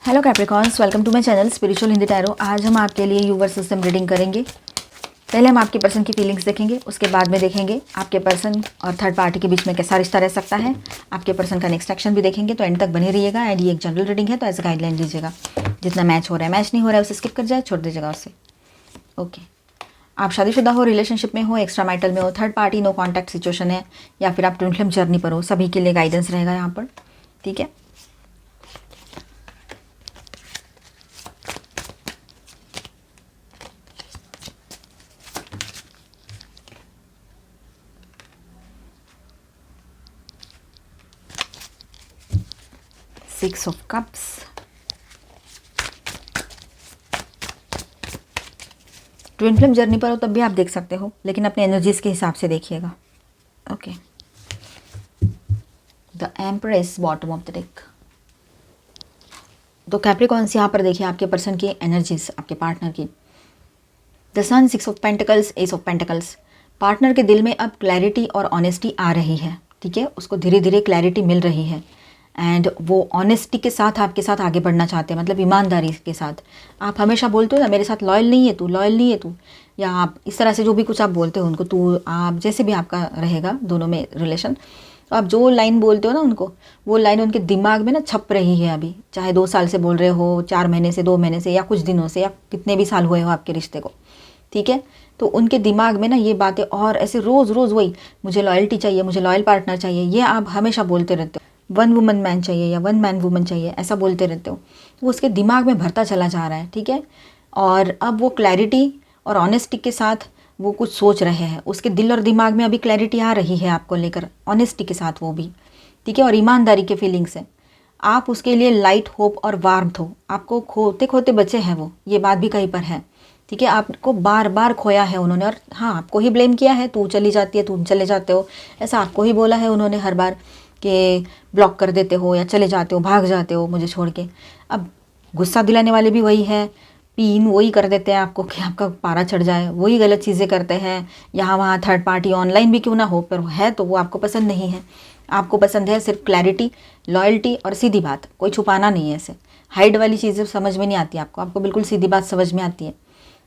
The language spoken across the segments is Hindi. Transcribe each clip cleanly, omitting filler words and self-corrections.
Hello Capricorns, welcome to my channel spiritual Hindi tarot. आज हम आपके लिए यूनिवर्स सिस्टम रीडिंग करेंगे। पहले हम आपके पर्सन की फीलिंग्स देखेंगे, उसके बाद में देखेंगे आपके पर्सन और थर्ड पार्टी के बीच में कैसा रिश्ता रह सकता है। आपके पर्सन का नेक्स्ट एक्शन भी देखेंगे, तो एंड तक बने रहिएगा। एंड ये एक जनरल रीडिंग है, तो एज गाइडलाइन लीजिएगा। जितना मैच हो रहा है, मैच नहीं हो रहा है उसे स्किप कर जाए, छोड़ दीजिएगा उसे। ओके, आप शादीशुदा हो, रिलेशनशिप में हो, एक्स्ट्रा मैरिटल में हो, third party no contact situation है, या फिर आप ट्विन फ्लेम जर्नी पर हो, सभी के लिए गाइडेंस रहेगा यहाँ पर। ठीक है, six of cups, twin flame journey पर हो तब भी आप देख सकते हो, लेकिन अपने एनर्जीज के हिसाब से देखिएगा। Okay, the empress bottom of the deck. तो कैप्रिकॉन्स यहाँ पर देखिए आपके पर्सन की एनर्जीज, आपके पार्टनर की। The sun, six of pentacles, ace of pentacles. Partner के दिल में अब क्लैरिटी और ऑनेस्टी आ रही है। ठीक है, उसको धीरे धीरे क्लैरिटी मिल रही है एंड वो ऑनेस्टी के साथ आपके साथ आगे बढ़ना चाहते हैं, मतलब ईमानदारी के साथ। आप हमेशा बोलते हो ना, मेरे साथ लॉयल नहीं है तू, लॉयल नहीं है तू, या आप इस तरह से जो भी कुछ आप बोलते हो उनको, तू आप जैसे भी आपका रहेगा दोनों में रिलेशन, तो आप जो लाइन बोलते हो ना उनको, वो लाइन उनके दिमाग में ना छप रही है अभी। चाहे 2 साल से बोल रहे हो, 4 महीने से, 2 महीने से, या कुछ दिनों से, या कितने भी साल हुए हो आपके रिश्ते को। ठीक है, तो उनके दिमाग में ना ये बातें, और ऐसे रोज़ रोज़ वही, मुझे लॉयल्टी चाहिए, मुझे लॉयल पार्टनर चाहिए, ये आप हमेशा बोलते रहते हो। वन वुमन मैन चाहिए या वन मैन वुमन चाहिए, ऐसा बोलते रहते हो। वो उसके दिमाग में भरता चला जा रहा है। ठीक है, और अब वो क्लैरिटी और ऑनेस्टी के साथ वो कुछ सोच रहे हैं। उसके दिल और दिमाग में अभी क्लैरिटी आ रही है आपको लेकर, ऑनेस्टी के साथ वो भी। ठीक है, और ईमानदारी के फीलिंग्स है। आप उसके लिए लाइट, होप और वार्मथ हो। आपको खोते खोते बचे हैं वो, ये बात भी कहीं पर है। ठीक है, आपको बार बार खोया है उन्होंने, और हाँ, आपको ही ब्लेम किया है, तू चली जाती है, तुम चले जाते हो, ऐसा आपको ही बोला है उन्होंने हर बार कि ब्लॉक कर देते हो या चले जाते हो, भाग जाते हो मुझे छोड़ के। अब गुस्सा दिलाने वाले भी वही है, पीन वही कर देते हैं आपको कि आपका पारा चढ़ जाए, वही गलत चीज़ें करते हैं। यहाँ वहाँ थर्ड पार्टी ऑनलाइन भी क्यों ना हो, पर है तो वो आपको पसंद नहीं है। आपको पसंद है सिर्फ क्लैरिटी, लॉयल्टी और सीधी बात, कोई छुपाना नहीं है। ऐसे हाइड वाली चीज़ें समझ में नहीं आती आपको, आपको बिल्कुल सीधी बात समझ में आती है।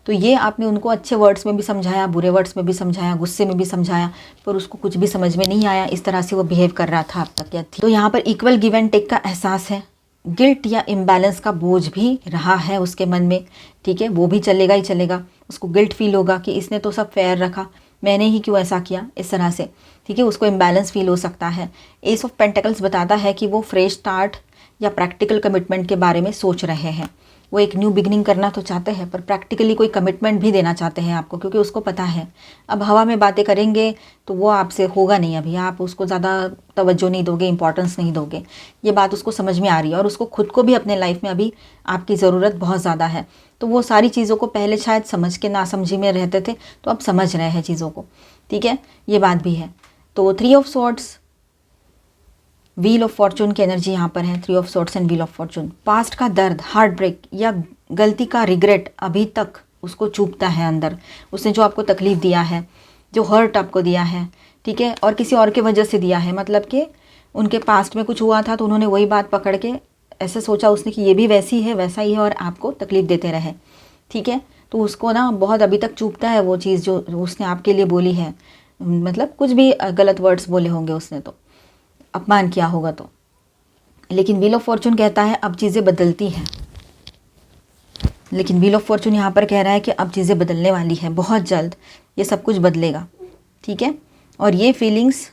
तो ये आपने उनको अच्छे वर्ड्स में भी समझाया, बुरे वर्ड्स में भी समझाया, गुस्से में भी समझाया, पर उसको कुछ भी समझ में नहीं आया। इस तरह से वो बिहेव कर रहा था अब तक या थी। तो यहाँ पर इक्वल गिव एंड टेक का एहसास है। गिल्ट या इम्बैलेंस का बोझ भी रहा है उसके मन में। ठीक है, वो भी चलेगा ही चलेगा। उसको गिल्ट फील होगा कि इसने तो सब फेयर रखा, मैंने ही क्यों ऐसा किया, इस तरह से। ठीक है, उसको इम्बैलेंस फील हो सकता है। एस ऑफ पेंटिकल्स बताता है कि वो फ्रेश स्टार्ट या प्रैक्टिकल कमिटमेंट के बारे में सोच रहे हैं। वो एक न्यू बिगनिंग करना तो चाहते हैं, पर प्रैक्टिकली कोई कमिटमेंट भी देना चाहते हैं आपको, क्योंकि उसको पता है अब हवा में बातें करेंगे तो वो आपसे होगा नहीं। अभी आप उसको ज़्यादा तवज्जो नहीं दोगे, इंपॉर्टेंस नहीं दोगे, ये बात उसको समझ में आ रही है। और उसको खुद को भी अपने लाइफ में अभी आपकी ज़रूरत बहुत ज़्यादा है। तो वो सारी चीज़ों को पहले शायद समझ के नासमझी में रहते थे, तो अब समझ रहे हैं चीज़ों को। ठीक है, ये बात भी है। तो 3 of swords, wheel of Fortune की एनर्जी यहाँ पर है। 3 of swords and wheel of Fortune. Past का दर्द, हार्ट ब्रेक या गलती का रिग्रेट अभी तक उसको चुभता है अंदर। उसने जो आपको तकलीफ दिया है, जो हर्ट आपको दिया है, ठीक है, और किसी और के वजह से दिया है, मतलब कि उनके पास्ट में कुछ हुआ था तो उन्होंने वही बात पकड़ के ऐसे सोचा उसने कि ये भी वैसी है, वैसा ही है, और आपको तकलीफ देते रहे। ठीक है, तो उसको ना बहुत अभी तक चुभता है वो चीज़ जो उसने आपके लिए बोली है। मतलब कुछ भी गलत वर्ड्स बोले होंगे उसने, तो अपमान किया होगा तो। लेकिन व्हील ऑफ फॉर्चून कहता है अब चीज़ें बदलती हैं। लेकिन व्हील ऑफ फॉर्चून यहाँ पर कह रहा है कि अब चीज़ें बदलने वाली हैं, बहुत जल्द ये सब कुछ बदलेगा। ठीक है, और ये फीलिंग्स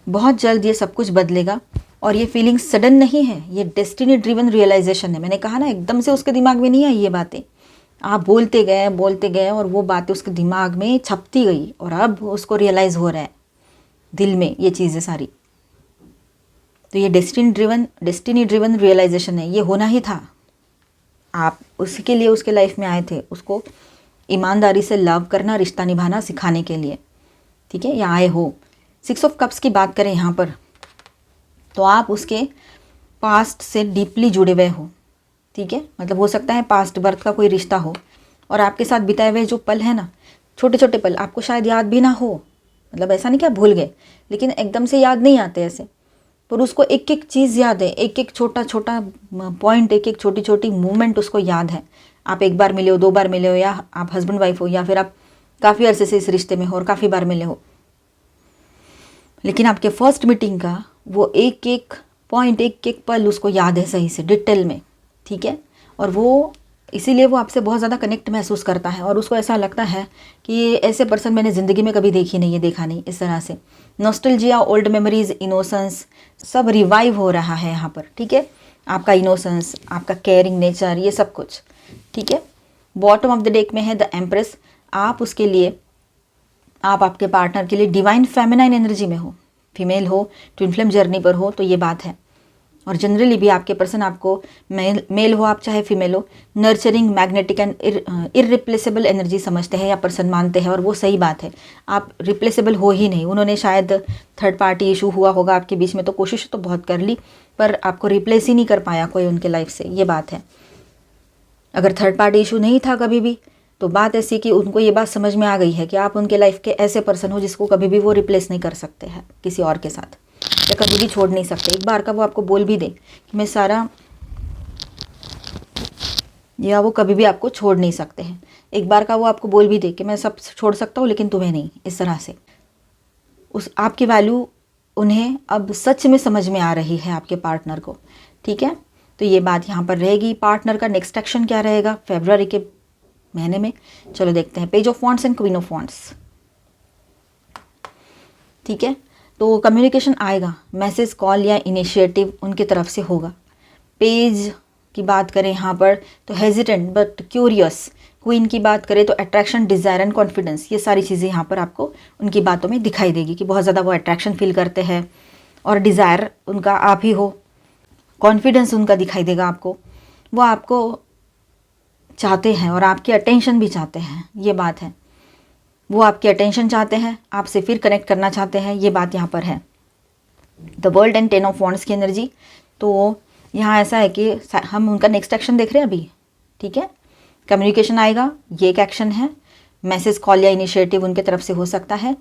बहुत जल्द ये सब कुछ बदलेगा। और ये फीलिंग्स सडन नहीं है, ये डेस्टिनी ड्रिवन रियलाइजेशन है। मैंने कहा ना, एकदम से उसके दिमाग में नहीं आई ये बातें। आप बोलते गए और वो बातें उसके दिमाग में छपती गई, और अब उसको रियलाइज़ हो रहा है दिल में ये चीज़ें सारी। तो ये डेस्टिनी ड्रिवन रियलाइजेशन है, ये होना ही था। आप उसके लिए उसके लाइफ में आए थे, उसको ईमानदारी से लव करना, रिश्ता निभाना सिखाने के लिए। ठीक है, या आए हो। 6 ऑफ कप्स की बात करें यहाँ पर, तो आप उसके पास्ट से डीपली जुड़े हुए हो। ठीक है, मतलब हो सकता है पास्ट बर्थ का कोई रिश्ता हो, और आपके साथ बिताए हुए जो पल है ना, छोटे छोटे पल, आपको शायद याद भी ना हो। मतलब ऐसा नहीं कि आप भूल गए, लेकिन एकदम से याद नहीं आते ऐसे। पर उसको एक एक चीज़ याद है, एक एक छोटा छोटा पॉइंट, एक एक छोटी छोटी मूवमेंट उसको याद है। आप एक बार मिले हो, 2 बार मिले हो, या आप हस्बैंड वाइफ हो, या फिर आप काफ़ी अरसे से इस रिश्ते में हो और काफ़ी बार मिले हो, लेकिन आपके फर्स्ट मीटिंग का वो एक एक पॉइंट, एक एक पल उसको याद है सही से, डिटेल में, ठीक है। और वो इसीलिए वो आपसे बहुत ज़्यादा कनेक्ट महसूस करता है और उसको ऐसा लगता है कि ये ऐसे पर्सन मैंने ज़िंदगी में कभी देखी नहीं है, देखा नहीं। इस तरह से नॉस्टैल्जिया, ओल्ड मेमोरीज, इनोसेंस सब रिवाइव हो रहा है यहाँ पर, ठीक है। आपका इनोसेंस, आपका केयरिंग नेचर, ये सब कुछ, ठीक है। बॉटम ऑफ द डेक में है द एम्प्रेस। आप उसके लिए, आप आपके पार्टनर के लिए डिवाइन फेमिनाइन एनर्जी में हो, फीमेल हो, ट्विन फ्लेम जर्नी पर हो, तो ये बात है। और जनरली भी आपके पर्सन आपको, मेल हो आप चाहे फीमेल हो, nurturing, magnetic and irreplaceable energy समझते हैं या पर्सन मानते हैं। और वो सही बात है, आप रिप्लेसेबल हो ही नहीं। उन्होंने शायद थर्ड पार्टी इशू हुआ होगा आपके बीच में, तो कोशिश तो बहुत कर ली, पर आपको रिप्लेस ही नहीं कर पाया कोई उनके लाइफ से, ये बात है। अगर थर्ड पार्टी इशू नहीं था कभी भी, तो बात ऐसी कि उनको ये बात समझ में आ गई है कि आप उनके लाइफ के ऐसे पर्सन हो जिसको कभी भी वो रिप्लेस नहीं कर सकते हैं किसी और के साथ, या कभी भी छोड़ नहीं सकते। एक बार का वो आपको बोल भी दे कि मैं सारा, या वो कभी भी आपको छोड़ नहीं सकते हैं। एक बार का वो आपको बोल भी दे कि मैं सब छोड़ सकता हूँ लेकिन तुम्हें नहीं, इस तरह से उस आपकी वैल्यू उन्हें अब सच में समझ में आ रही है, आपके पार्टनर को, ठीक है। तो ये बात यहाँ पर रहेगी। पार्टनर का नेक्स्ट एक्शन क्या रहेगा फरवरी के महीने में, चलो देखते हैं। Page of wands and queen of wands, ठीक है। तो कम्युनिकेशन आएगा, मैसेज, कॉल या इनिशिएटिव उनकी तरफ से होगा। पेज की बात करें यहाँ पर तो हेजिटेंट बट क्यूरियस। क्वीन की बात करें तो अट्रैक्शन, डिज़ायर एंड कॉन्फिडेंस, ये सारी चीज़ें यहाँ पर आपको उनकी बातों में दिखाई देगी कि बहुत ज़्यादा वो अट्रैक्शन फील करते हैं और डिज़ायर उनका आप ही हो, कॉन्फिडेंस उनका दिखाई देगा आपको, वो आपको चाहते हैं और आपकी अटेंशन भी चाहते हैं, ये बात है। वो आपकी अटेंशन चाहते हैं, आपसे फिर कनेक्ट करना चाहते हैं, ये बात यहाँ पर है। The world and 10 of wands की एनर्जी, तो यहाँ ऐसा है कि हम उनका नेक्स्ट एक्शन देख रहे हैं अभी, ठीक है। कम्युनिकेशन आएगा, ये एक एक्शन है। मैसेज, कॉल या इनिशिएटिव उनके तरफ से हो सकता है।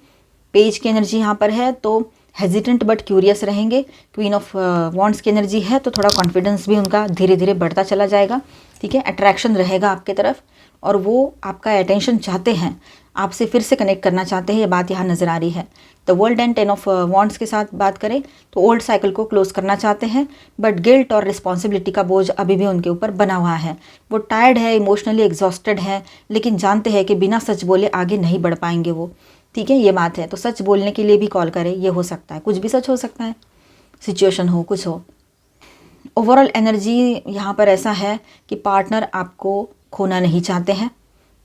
पेज की एनर्जी यहाँ पर है तो हेजिटेंट बट क्यूरियस रहेंगे। क्वीन ऑफ वॉन्ड्स की एनर्जी है तो थोड़ा कॉन्फिडेंस भी उनका धीरे धीरे बढ़ता चला जाएगा, ठीक है। अट्रैक्शन रहेगा आपके तरफ और वो आपका अटेंशन चाहते हैं, आपसे फिर से कनेक्ट करना चाहते हैं, ये बात यहाँ नज़र आ रही है। The world and 10 of wands के साथ बात करें तो ओल्ड साइकिल को क्लोज करना चाहते हैं, बट गिल्ट और रिस्पॉन्सिबिलिटी का बोझ अभी भी उनके ऊपर बना हुआ है। वो टायर्ड है, इमोशनली एग्जॉस्टेड है, लेकिन जानते हैं कि बिना सच बोले आगे नहीं बढ़ पाएंगे वो, ठीक है, ये बात है। तो सच बोलने के लिए भी कॉल करें, ये हो सकता है, कुछ भी सच हो सकता है, सिचुएशन हो, कुछ हो। ओवरऑल एनर्जी यहाँ पर ऐसा है कि पार्टनर आपको खोना नहीं चाहते हैं,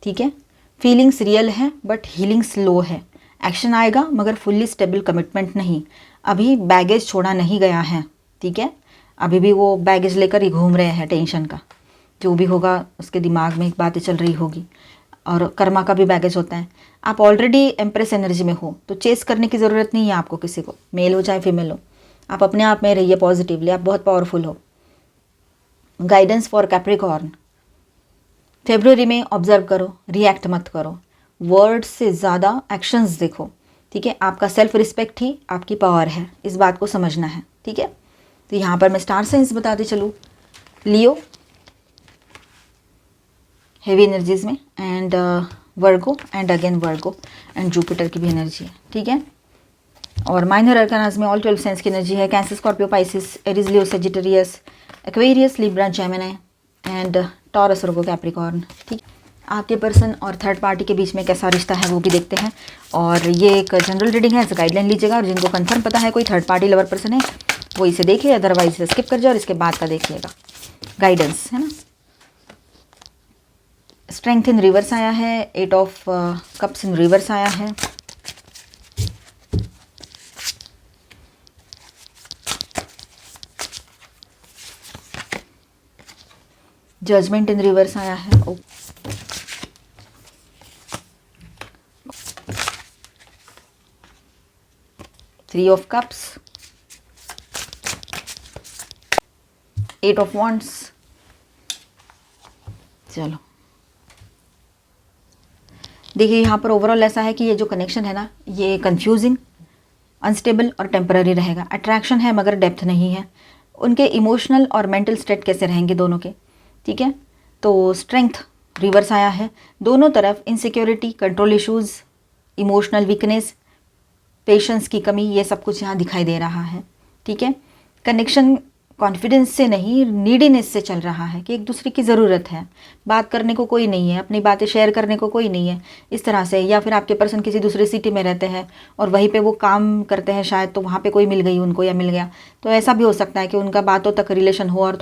ठीक है। फीलिंग्स रियल है बट हीलिंग स्लो है। एक्शन आएगा मगर फुल्ली स्टेबल कमिटमेंट नहीं। अभी बैगेज छोड़ा नहीं गया है, ठीक है। अभी भी वो बैगेज लेकर ही घूम रहे हैं, टेंशन का जो भी होगा उसके दिमाग में एक बातें चल रही होगी, और कर्मा का भी बैगेज होता है। आप ऑलरेडी एम्प्रेस एनर्जी में हो तो चेस करने की ज़रूरत नहीं है आपको किसी को, मेल हो चाहे फीमेल हो। आप अपने आप में रहिए पॉजिटिवली, आप बहुत पावरफुल हो। गाइडेंस फॉर कैप्रिकॉर्न, फेब्रुअरी में ऑब्जर्व करो, रिएक्ट मत करो, वर्ड्स से ज़्यादा एक्शंस देखो, ठीक है। आपका सेल्फ रिस्पेक्ट ही आपकी पावर है, इस बात को समझना है, ठीक है। तो यहाँ पर मैं स्टार साइंस बताते चलूँ। लियो हेवी एनर्जीज में, and Virgo, and again Virgo, and Jupiter की भी एनर्जी है, ठीक है। और माइनर अरकानाज में ऑल 12 साइंस की एनर्जी है। Cancer, Scorpio, Pisces, Aries, Leo, Sagittarius, Aquarius, Libra, Gemini and taurus, Virgo, Capricorn, ठीक। आपके पर्सन और थर्ड पार्टी के बीच में कैसा रिश्ता है वो भी देखते हैं। और ये एक जनरल रीडिंग है, गाइडलाइन लीजिएगा, और जिनको कंफर्म पता है कोई थर्ड पार्टी लवर पर्सन है वो इसे देखिए, अदरवाइज स्किप कर जाए और इसके बाद का देखिएगा। गाइडेंस है ना। स्ट्रेंथ इन रिवर्स आया है, 8 ऑफ कप्स इन रिवर्स आया है, जजमेंट इन रिवर्स आया है, 3 ऑफ कप्स, 8 ऑफ वॉन्ड्स। चलो देखिए यहाँ पर ओवरऑल ऐसा है कि ये जो कनेक्शन है ना, ये कंफ्यूजिंग, अनस्टेबल और टेम्पररी रहेगा। अट्रैक्शन है मगर डेप्थ नहीं है। उनके इमोशनल और मेंटल स्टेट कैसे रहेंगे दोनों के, ठीक है। तो स्ट्रेंथ रिवर्स आया है, दोनों तरफ insecurity, control issues, emotional weakness, patience की कमी, ये सब कुछ यहाँ दिखाई दे रहा है, ठीक है। कनेक्शन कॉन्फिडेंस से नहीं, नीडीनेस से चल रहा है कि एक दूसरे की ज़रूरत है, बात करने को कोई नहीं है, अपनी बातें शेयर करने को कोई नहीं है, इस तरह से। या फिर आपके पर्सन किसी दूसरे सिटी में रहते हैं और वहीं पे वो काम करते हैं शायद, तो वहाँ पे कोई मिल गई उनको या मिल गया, तो ऐसा भी हो सकता है कि उनका बातों तक रिलेशन हो और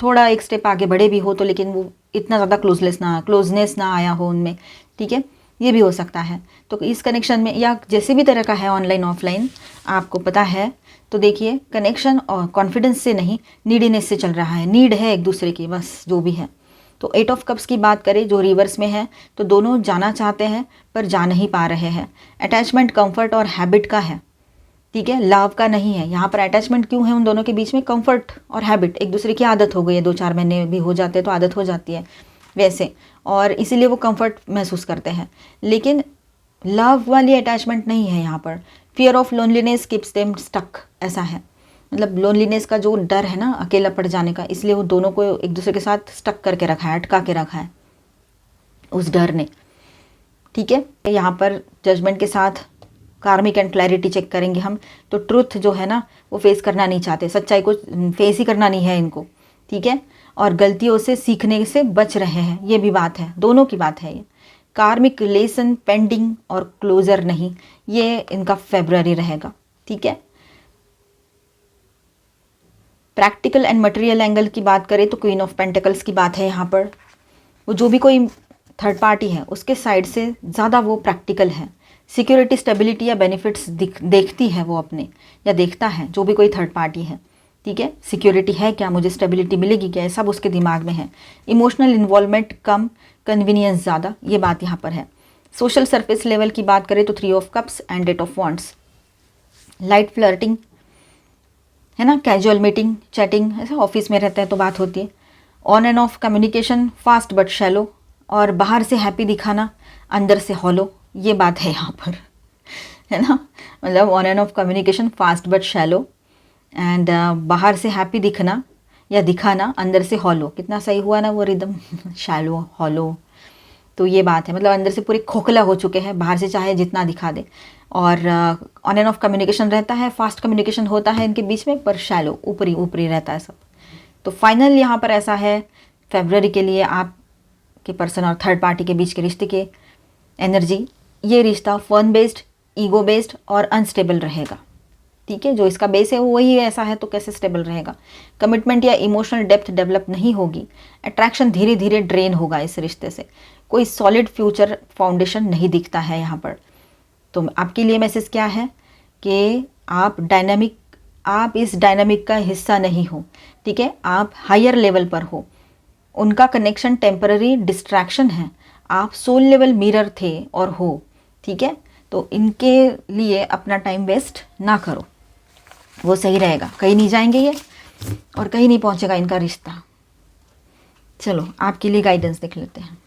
थोड़ा एक स्टेप आगे बढ़े भी हो, तो लेकिन वो इतना ज़्यादा क्लोजनेस ना आया हो उनमें, ठीक है, ये भी हो सकता है। तो इस कनेक्शन में या जैसे भी तरह का है, ऑनलाइन ऑफलाइन, आपको पता है, तो देखिए कनेक्शन और कॉन्फिडेंस से नहीं, नीडीनेस से चल रहा है, नीड है एक दूसरे की, बस जो भी है। तो 8 ऑफ कप्स की बात करें जो रिवर्स में है, तो दोनों जाना चाहते हैं पर जा नहीं पा रहे हैं। अटैचमेंट कंफर्ट और हैबिट का है, ठीक है, लव का नहीं है। यहाँ पर अटैचमेंट क्यों है उन दोनों के बीच में? कंफर्ट और हैबिट, एक दूसरे की आदत हो गई है, 2-4 महीने भी हो जाते हैं तो आदत हो जाती है वैसे, और इसीलिए वो कंफर्ट महसूस करते हैं। लेकिन लव वाली अटैचमेंट नहीं है यहाँ पर। Fear of loneliness keeps them stuck, ऐसा है, मतलब लोनलीनेस का जो डर है ना, अकेला पड़ जाने का, इसलिए वो दोनों को एक दूसरे के साथ स्टक करके रखा है, अटका के रखा है उस डर ने, ठीक है। यहाँ पर जजमेंट के साथ कार्मिक एंड क्लैरिटी चेक करेंगे हम, तो ट्रुथ जो है ना वो फेस करना नहीं चाहते, सच्चाई को फेस ही करना नहीं है इनको, ठीक है। और गलतियों से सीखने से बच रहे हैं, ये भी बात है, दोनों की बात है ये। कार्मिक रिलेशन पेंडिंग और क्लोजर नहीं, ये इनका फेब्रुअरी रहेगा, ठीक है। प्रैक्टिकल एंड मटेरियल एंगल की बात करें तो क्वीन ऑफ पेंटिकल्स की बात है यहाँ पर। वो जो भी कोई थर्ड पार्टी है उसके साइड से ज़्यादा वो प्रैक्टिकल है, सिक्योरिटी, स्टेबिलिटी या बेनिफिट्स देखती है वो अपने, या देखता है जो भी कोई थर्ड पार्टी है, ठीक है। सिक्योरिटी है क्या, मुझे स्टेबिलिटी मिलेगी क्या, सब उसके दिमाग में है। इमोशनल इन्वॉल्वमेंट कम, कन्वीनियंस ज़्यादा, ये बात यहाँ पर है। सोशल सरफेस लेवल की बात करें तो 3 of cups and 8 of wands. Light flirting है ना, कैजुअल मीटिंग, चैटिंग, ऐसा ऑफिस में रहते हैं तो बात होती है। On end of communication fast but shallow, और बाहर से हैप्पी दिखाना, अंदर से हॉलो, ये बात है यहाँ पर, है ना। मतलब on end of communication fast but shallow, and बाहर से हैप्पी दिखना या दिखाना, अंदर से हॉलो, कितना सही हुआ ना वो रिदम, शैलो हॉलो, तो ये बात है, मतलब अंदर से पूरे खोखला हो चुके हैं, बाहर से चाहे जितना दिखा दे। और ऑन एंड ऑफ कम्युनिकेशन रहता है, फास्ट कम्युनिकेशन होता है इनके बीच में, पर शैलो, ऊपरी ऊपरी रहता है सब। तो फाइनल यहाँ पर ऐसा है फेब्रुअरी के लिए आपके पर्सन और थर्ड पार्टी के बीच के रिश्ते के एनर्जी, ये रिश्ता फन बेस्ड, ईगो बेस्ड और अनस्टेबल रहेगा, ठीक है। जो इसका बेस है वो वही ऐसा है, तो कैसे स्टेबल रहेगा। कमिटमेंट या इमोशनल डेप्थ डेवलप नहीं होगी। अट्रैक्शन धीरे धीरे ड्रेन होगा इस रिश्ते से। कोई सॉलिड फ्यूचर फाउंडेशन नहीं दिखता है यहाँ पर। तो आपके लिए मैसेज क्या है कि आप इस डायनामिक का हिस्सा नहीं हो, ठीक है, आप हायर लेवल पर हो। उनका कनेक्शन टेम्पररी डिस्ट्रैक्शन है, आप सोल लेवल मिरर थे और हो, ठीक है। तो इनके लिए अपना टाइम वेस्ट ना करो, वो सही रहेगा। कहीं नहीं जाएंगे ये और कहीं नहीं पहुंचेगा इनका रिश्ता। चलो आपके लिए गाइडेंस देख लेते हैं।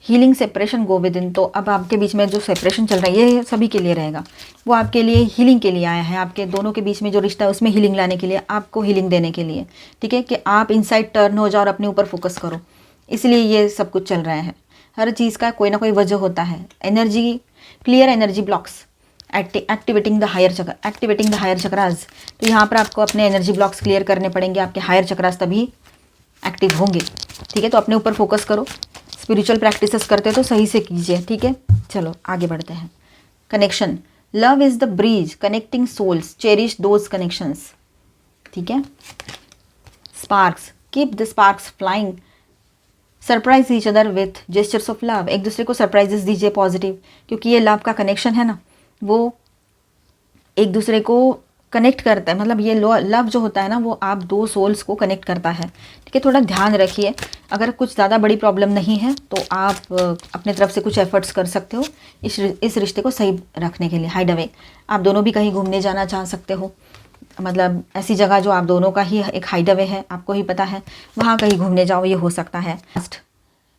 Healing separation go with in, तो अब आपके बीच में जो सेपरेशन चल रहा है ये सभी के लिए रहेगा, वो आपके लिए हीलिंग के लिए आया है। आपके दोनों के बीच में जो रिश्ता है उसमें हीलिंग लाने के लिए, आपको हीलिंग देने के लिए, ठीक है, कि आप इनसाइड टर्न हो जाओ और अपने ऊपर फोकस करो। इसलिए ये सब कुछ चल रहा है। हर चीज़ का कोई ना कोई वजह होता है। Energy clear, energy blocks, activating the higher chakras. तो यहाँ पर आपको अपने एनर्जी ब्लॉक्स क्लियर करने पड़ेंगे, आपके हायर चक्रास तभी एक्टिव होंगे, ठीक है। तो अपने ऊपर फोकस करो, स्पिरिचुअल प्रैक्टिसेस करते तो सही से कीजिए, ठीक है। चलो आगे बढ़ते हैं। Connection, love is the bridge connecting souls, cherish those connections, ठीक है। Sparks, keep the sparks flying, surprise each other with gestures of love, एक दूसरे को सरप्राइजेस दीजिए पॉजिटिव, क्योंकि ये लव का कनेक्शन है ना, वो एक दूसरे को कनेक्ट करता है। मतलब ये लव जो होता है ना, वो आप दो सोल्स को कनेक्ट करता है, ठीक है। थोड़ा ध्यान रखिए, अगर कुछ ज़्यादा बड़ी प्रॉब्लम नहीं है तो आप अपने तरफ से कुछ एफर्ट्स कर सकते हो इस रिश्ते को सही रखने के लिए। हाइड अवे, आप दोनों भी कहीं घूमने जाना चाह सकते हो, मतलब ऐसी जगह जो आप दोनों का ही एक हाइड अवे है, आपको ही पता है, वहाँ कहीं घूमने जाओ, ये हो सकता है।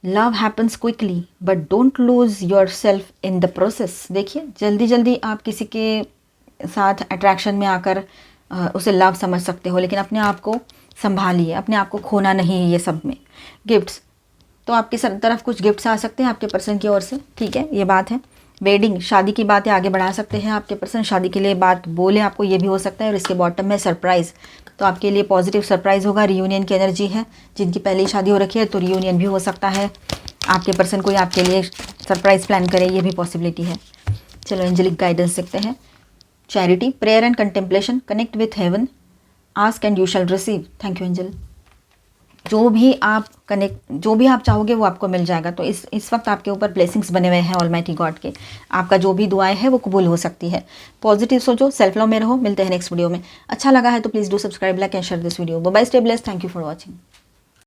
Love happens quickly but don't lose your self in the process. देखिए जल्दी जल्दी आप किसी के साथ अट्रैक्शन में आकर उसे लव समझ सकते हो, लेकिन अपने आप को संभालिए, अपने आप को खोना नहीं है ये सब में। गिफ्ट्स, तो आपकी तरफ कुछ गिफ्ट्स आ सकते हैं आपके पर्सन की ओर से, ठीक है, ये बात है। वेडिंग, शादी की बातें आगे बढ़ा सकते हैं आपके पर्सन, शादी के लिए बात बोले आपको, ये भी हो सकता है। और इसके बॉटम में सरप्राइज़, तो आपके लिए पॉजिटिव सरप्राइज़ होगा, रियूनियन की एनर्जी है। जिनकी पहले शादी हो रखी है तो रियूनियन भी हो सकता है, आपके पर्सन कोई आपके लिए सरप्राइज़ प्लान करे, ये भी पॉसिबिलिटी है। चलो एंजेलिक गाइडेंस देखते हैं। Charity, prayer and contemplation, connect with heaven, ask and you shall receive. Thank you angel. जो भी आप चाहोगे वो आपको मिल जाएगा। तो इस वक्त आपके ऊपर ब्लेसिंग्स बने हुए हैं ऑलमाइटी गॉड के। आपका जो भी दुआएं है वो कबूल हो सकती है। पॉजिटिव सोचो, सेल्फ लव में रहो। मिलते हैं नेक्स्ट वीडियो में। अच्छा लगा है तो please do subscribe, like and share this video. Bye bye, stay blessed, thank you for watching.